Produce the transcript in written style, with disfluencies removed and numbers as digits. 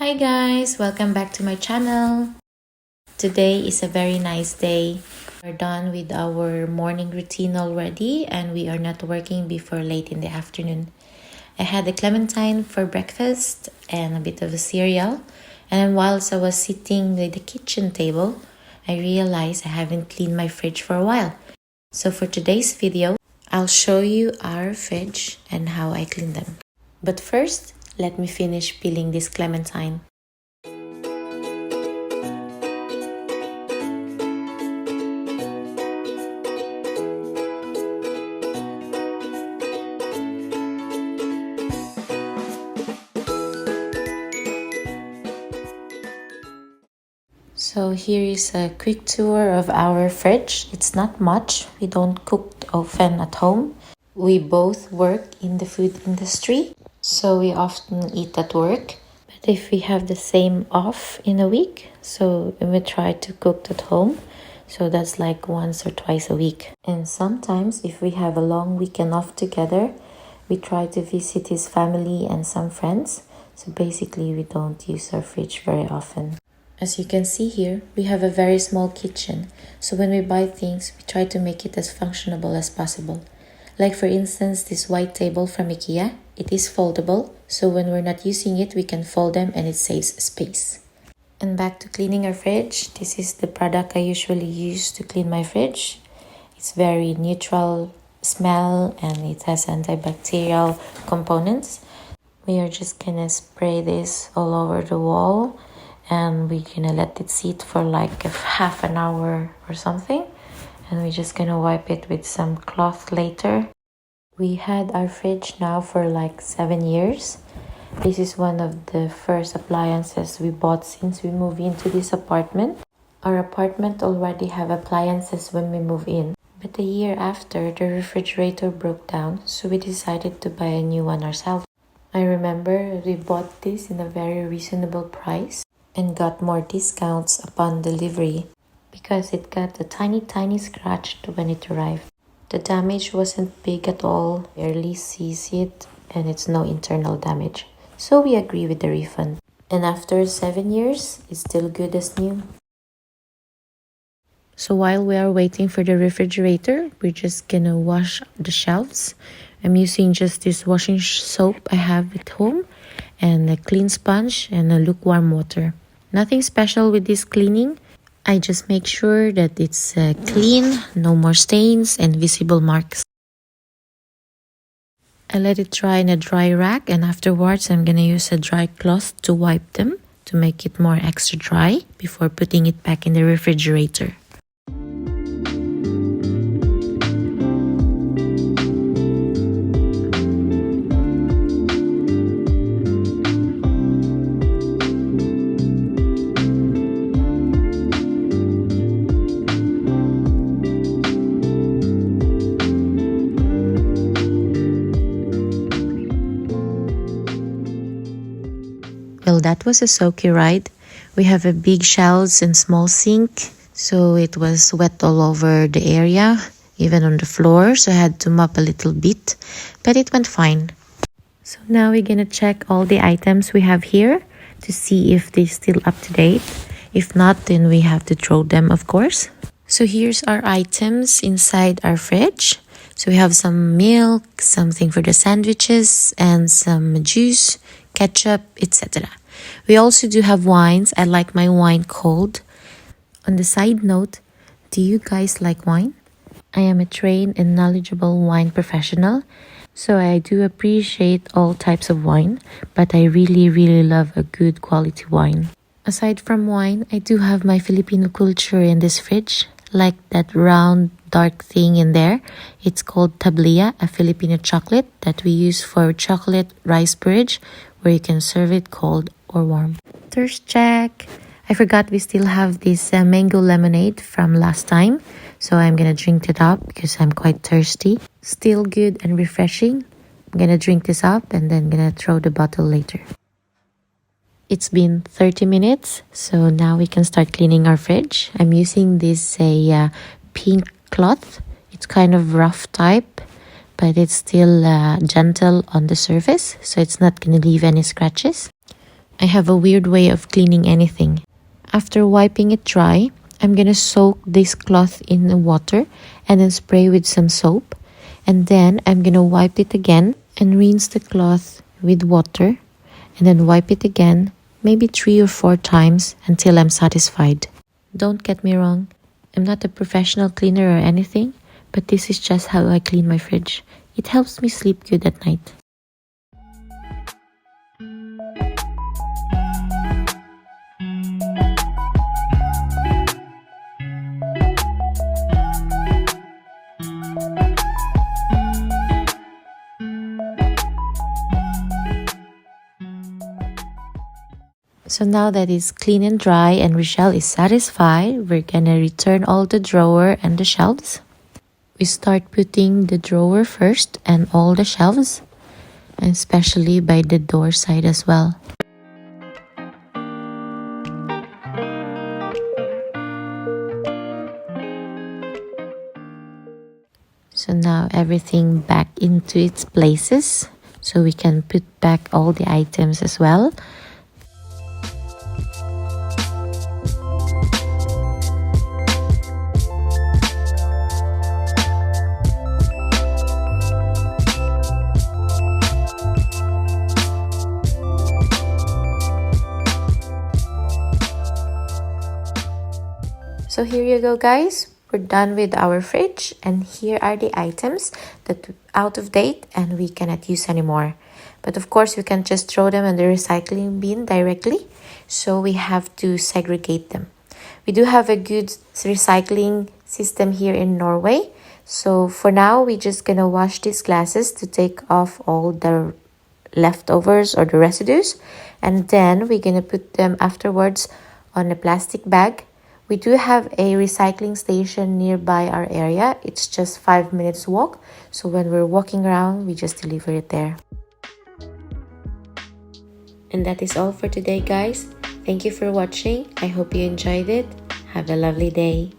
Hi guys, welcome back to my channel. Today is a very nice day. We're done with our morning routine already and we are not working before late in the afternoon. I had a clementine for breakfast and a bit of a cereal. And whilst I was sitting at the kitchen table, I realized I haven't cleaned my fridge for a while. So for today's video, I'll show you our fridge and how I clean them. But first, let me finish peeling this clementine. So here is a quick tour of our fridge. It's not much. We don't cook often at home. We both work in the food industry, so we often eat at work. But if we have the same off in a week, so we try to cook at home. So that's like once or twice a week. And sometimes if we have a long weekend off together, we try to visit his family and some friends. So basically we don't use our fridge very often. As you can see here, we have a very small kitchen, so when we buy things, we try to make it as functionable as possible. Like for instance, this white table from IKEA, it is foldable, so when we're not using it, we can fold them and it saves space. And back to cleaning our fridge, this is the product I usually use to clean my fridge. It's very neutral smell and it has antibacterial components. We are just gonna spray this all over the wall. And we're gonna let it sit for like half an hour or something, and we're just gonna wipe it with some cloth later. We had our fridge now for like 7 years. This is one of the first appliances we bought since we moved into this apartment. Our apartment already have appliances when we move in, but a year after, the refrigerator broke down, so we decided to buy a new one ourselves. I remember we bought this in a very reasonable price and got more discounts upon delivery because it got a tiny scratch when it arrived. The damage wasn't big at all, barely sees it, and it's no internal damage. So we agree with the refund. And after 7 years, it's still good as new. So while we are waiting for the refrigerator, we're just gonna wash the shelves. I'm using just this washing soap I have at home and a clean sponge and a lukewarm water. Nothing special with this cleaning. I just make sure that it's clean, no more stains and visible marks. I let it dry in a dry rack, and afterwards I'm gonna use a dry cloth to wipe them to make it more extra dry before putting it back in the refrigerator. Well, that was a soaky ride. We have a big shelves and small sink, so it was wet all over the area, even on the floor, so I had to mop a little bit, but it went fine. So now we're gonna check all the items we have here to see if they're still up to date. If not, then we have to throw them, of course. So here's our items inside our fridge. So we have some milk, something for the sandwiches, and some juice, ketchup, etc. We also do have wines. I like my wine cold. On the side note, do you guys like wine? I am a trained and knowledgeable wine professional, so I do appreciate all types of wine, but I really love a good quality wine. Aside from wine, I do have my Filipino culture in this fridge, like that round dark thing in there. It's called tablilla, a Filipino chocolate that we use for chocolate rice porridge, where you can serve it cold or warm. Thirst check. I forgot we still have this mango lemonade from last time, so I'm gonna drink it up because I'm quite thirsty. Still good and refreshing. I'm gonna drink this up and then gonna throw the bottle later. It's been 30 minutes, so now we can start cleaning our fridge. I'm using this pink cloth. It's kind of rough type, but it's still gentle on the surface, so it's not going to leave any scratches. I have a weird way of cleaning anything. After wiping it dry, I'm gonna soak this cloth in the water and then spray with some soap. And then I'm gonna wipe it again and rinse the cloth with water and then wipe it again, maybe 3 or 4 times until I'm satisfied. Don't get me wrong, I'm not a professional cleaner or anything, but this is just how I clean my fridge. It helps me sleep good at night. So now that it's clean and dry and Rochelle is satisfied, we're gonna return all the drawer and the shelves. We start putting the drawer first and all the shelves, and especially by the door side as well. So now everything back into its places, so we can put back all the items as well. So here you go, guys. We're done with our fridge, and here are the items that are out of date and we cannot use anymore. But of course, we can't just throw them in the recycling bin directly, so we have to segregate them. We do have a good recycling system here in Norway. So for now, we're just gonna wash these glasses to take off all the leftovers or the residues, and then we're gonna put them afterwards on a plastic bag. We do have a recycling station nearby our area. It's just 5 minutes walk. So when we're walking around, we just deliver it there. And that is all for today, guys. Thank you for watching. I hope you enjoyed it. Have a lovely day.